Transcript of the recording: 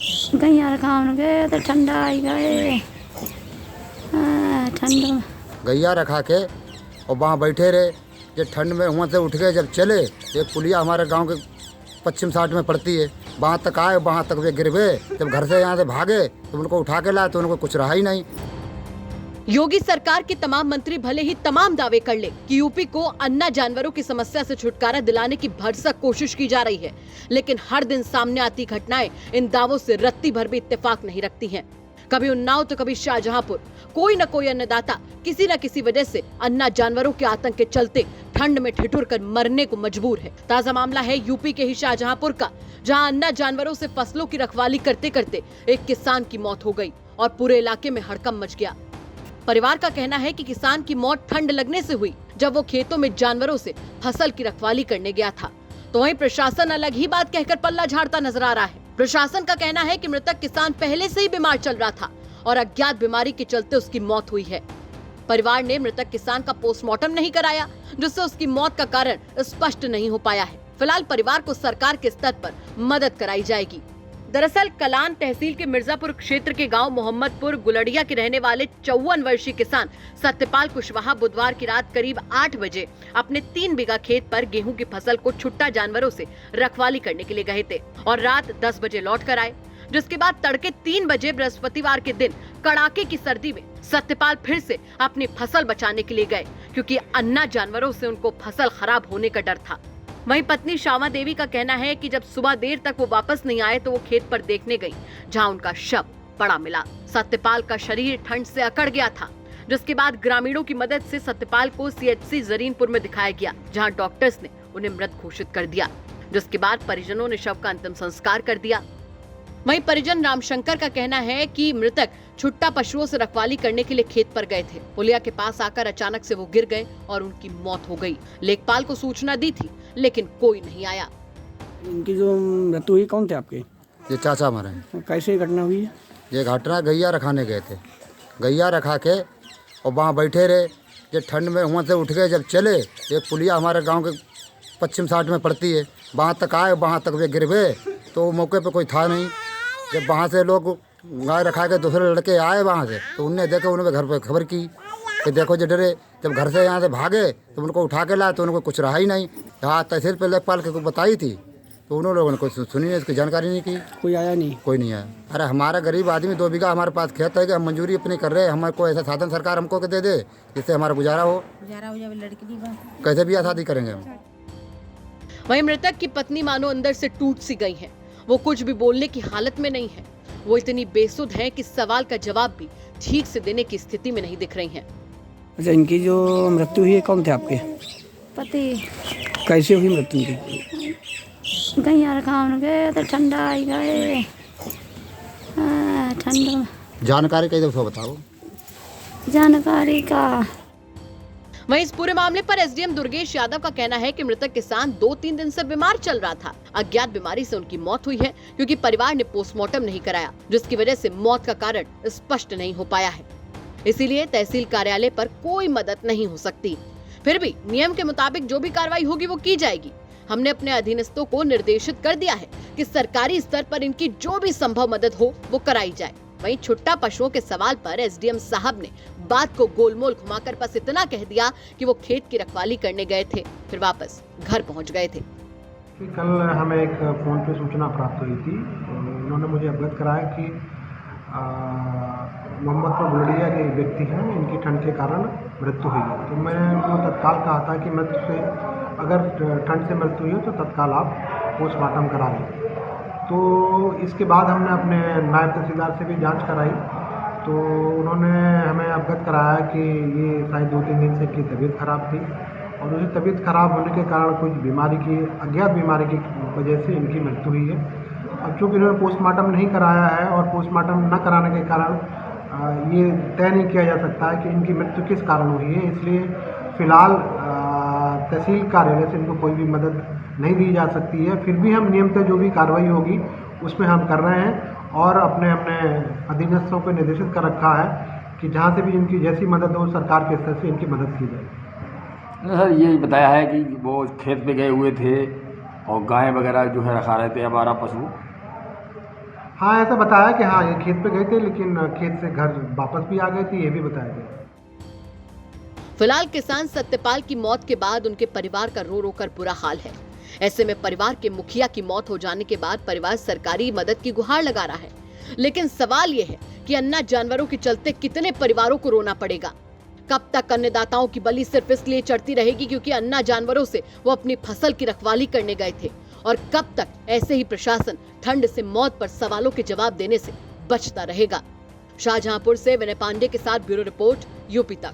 गैया रखावन गए तो ठंडा आई गए। ठंड गैया रखा के और वहाँ बैठे रहे। ये ठंड में वहाँ से उठ के जब चले, एक पुलिया हमारे गांव के पश्चिम साइड में पड़ती है, वहाँ तक आए, वहाँ तक वे गिर गए। जब घर से यहाँ से भागे तो उनको उठा के लाए तो उनको कुछ रहा ही नहीं। योगी सरकार के तमाम मंत्री भले ही तमाम दावे कर ले कि यूपी को अन्ना जानवरों की समस्या से छुटकारा दिलाने की भरसक कोशिश की जा रही है, लेकिन हर दिन सामने आती घटनाएं इन दावों से रत्ती भर भी इत्तेफाक नहीं रखती हैं। कभी उन्नाव तो कभी शाहजहांपुर, कोई न कोई अन्नदाता किसी न किसी वजह से अन्ना जानवरों के आतंक के चलते ठंड में ठिठुर कर मरने को मजबूर है। ताजा मामला है यूपी के ही शाहजहांपुर का, जहां अन्ना जानवरों से फसलों की रखवाली करते करते एक किसान की मौत हो गई और पूरे इलाके में हड़कंप मच गया। परिवार का कहना है कि किसान की मौत ठंड लगने से हुई, जब वो खेतों में जानवरों से फसल की रखवाली करने गया था। तो वहीं प्रशासन अलग ही बात कहकर पल्ला झाड़ता नजर आ रहा है। प्रशासन का कहना है कि मृतक किसान पहले से ही बीमार चल रहा था और अज्ञात बीमारी के चलते उसकी मौत हुई है। परिवार ने मृतक किसान का पोस्टमार्टम नहीं कराया, जिससे उसकी मौत का कारण स्पष्ट नहीं हो पाया है। फिलहाल परिवार को सरकार के स्तर पर मदद कराई जाएगी। दरअसल कलान तहसील के मिर्जापुर क्षेत्र के गांव मोहम्मदपुर गुलड़िया के रहने वाले 54 वर्षीय किसान सत्यपाल कुशवाहा बुधवार की रात करीब 8 बजे अपने 3 बीघा खेत पर गेहूं की फसल को छुट्टा जानवरों से रखवाली करने के लिए गए थे और रात 10 बजे लौट कर आए, जिसके बाद तड़के 3 बजे बृहस्पतिवार के दिन कड़ाके की सर्दी में सत्यपाल फिर से अपनी फसल बचाने के लिए गए, क्योंकि अन्ना जानवरों से उनको फसल खराब होने का डर था। वहीं पत्नी श्यामा देवी का कहना है कि जब सुबह देर तक वो वापस नहीं आए तो वो खेत पर देखने गई, जहां उनका शव पड़ा मिला। सत्यपाल का शरीर ठंड से अकड़ गया था, जिसके बाद ग्रामीणों की मदद से सत्यपाल को सीएचसी जरीनपुर में दिखाया गया, जहां डॉक्टर्स ने उन्हें मृत घोषित कर दिया, जिसके बाद परिजनों ने शव का अंतिम संस्कार कर दिया। वहीं परिजन रामशंकर का कहना है कि मृतक छुट्टा पशुओं से रखवाली करने के लिए खेत पर गए थे। पुलिया के पास आकर अचानक से वो गिर गए और उनकी मौत हो गई। लेखपाल को सूचना दी थी, लेकिन कोई नहीं आया। इनकी जो मृत्यु हुई कौन थे आपके? ये चाचा मरे हैं। कैसे घटना हुई है? ये घटना गैया रखाने गए थे। गैया रखा के और वहाँ बैठे रहे। ये ठंड में वहाँ से उठ के जब चले, एक पुलिया हमारे गांव के पश्चिम साइड में पड़ती है, वहाँ तक आए, वहाँ तक वे गिर गए। तो मौके पे कोई था नहीं। जब वहाँ से लोग गाय रखा के दूसरे लड़के आए वहाँ से, तो उनने देखा, उन्होंने घर पर खबर की कि देखो जो डरे। जब घर से यहाँ से भागे तो उनको उठा के लाए तो उनको कुछ रहा ही नहीं। यहाँ तहसील पे लेखपाल के को बताई थी तो उन्होंने लोगों ने कुछ सुनी नहीं, इसकी जानकारी नहीं की। कोई आया नहीं? कोई नहीं आया। अरे हमारा गरीब आदमी 2 बीघा हमारे पास खेत है कि हम मंजूरी अपनी कर रहे हैं, हमारे को ऐसा साधन सरकार हमको के दे दे जिससे हमारा गुजारा हो जाए। लड़की कैसे भी शादी करेंगे हम। वहीं मृतक की पत्नी मानो अंदर से टूट सी गई है। वो कुछ भी बोलने की हालत में नहीं है। वो इतनी बेसुध है कि सवाल का जवाब भी ठीक से देने की स्थिति में नहीं दिख रही हैं। अच्छा, इनकी जो मृत्यु हुई है कौन थे आपके? पति। कैसे हुई मृत्यु इनकी? गैया रखावन गए तो ठंडा आई गए। ठंड जानकारी कई दफा बताओ। जानकारी का वहीं इस पूरे मामले पर एसडीएम दुर्गेश यादव का कहना है कि मृतक किसान 2-3 दिन से बीमार चल रहा था। अज्ञात बीमारी से उनकी मौत हुई है, क्योंकि परिवार ने पोस्टमार्टम नहीं कराया, जिसकी वजह से मौत का कारण स्पष्ट नहीं हो पाया है। इसीलिए तहसील कार्यालय पर कोई मदद नहीं हो सकती। फिर भी नियम के मुताबिक जो भी कार्रवाई होगी वो की जाएगी। हमने अपने अधीनस्थों को निर्देशित कर दिया है कि सरकारी स्तर पर इनकी जो भी संभव मदद हो वो कराई जाए। वहीं छुट्टा पशुओं के सवाल पर एसडीएम साहब ने बात को गोलमोल घुमाकर बस इतना कह दिया कि वो खेत की रखवाली करने गए थे, फिर वापस घर पहुंच गए थे। कल हमें एक फ़ोन पे सूचना प्राप्त हुई थी। उन्होंने मुझे अवगत कराया कि मोहम्मदपुर गुलड़िया के व्यक्ति हैं, इनकी ठंड के कारण मृत्यु हुई है। तो मैंने उनको तत्काल कहा था कि मृत्यु से अगर ठंड से मृत्यु हुई है तो तत्काल आप पोस्टमार्टम करा लें। तो इसके बाद हमने अपने नायब तहसीलदार से भी जांच कराई, तो उन्होंने हमें अवगत कराया कि ये शायद 2-3 दिन से इनकी तबीयत खराब थी और उसी तबीयत खराब होने के कारण कुछ बीमारी की, अज्ञात बीमारी की वजह से इनकी मृत्यु हुई है। अब चूँकि इन्होंने पोस्टमार्टम नहीं कराया है और पोस्टमार्टम न कराने के कारण ये तय नहीं किया जा सकता है कि इनकी मृत्यु किस कारण हुई है। इसलिए फ़िलहाल तहसील कार्यालय से इनको कोई भी मदद नहीं दी जा सकती है। फिर भी हम नियमतः जो भी कार्रवाई होगी उसमें हम कर रहे हैं और अपने अधीनस्थों को निर्देशित कर रखा है कि जहाँ से भी इनकी जैसी मदद हो सरकार के स्तर से इनकी मदद की जाए। सर ये बताया है कि वो खेत पे गए हुए थे और गाय वगैरह जो है रखा रहे थे, आवारा पशु। हाँ, ऐसा बताया कि हाँ ये खेत पे गए थे, लेकिन खेत से घर वापस भी आ गए थे, ये भी बताया गया। फिलहाल किसान सत्यपाल की मौत के बाद उनके परिवार का रो रो कर बुरा हाल है। ऐसे में परिवार के मुखिया की मौत हो जाने के बाद परिवार सरकारी मदद की गुहार लगा रहा है। लेकिन सवाल ये है कि अन्ना जानवरों के चलते कितने परिवारों को रोना पड़ेगा। कब तक अन्नदाताओं की बलि सिर्फ इसलिए चढ़ती रहेगी क्योंकि अन्ना जानवरों से वो अपनी फसल की रखवाली करने गए थे, और कब तक ऐसे ही प्रशासन ठंड से मौत पर सवालों के जवाब देने से बचता रहेगा। शाहजहांपुर से विनय पांडे के साथ ब्यूरो रिपोर्ट, यूपी तक।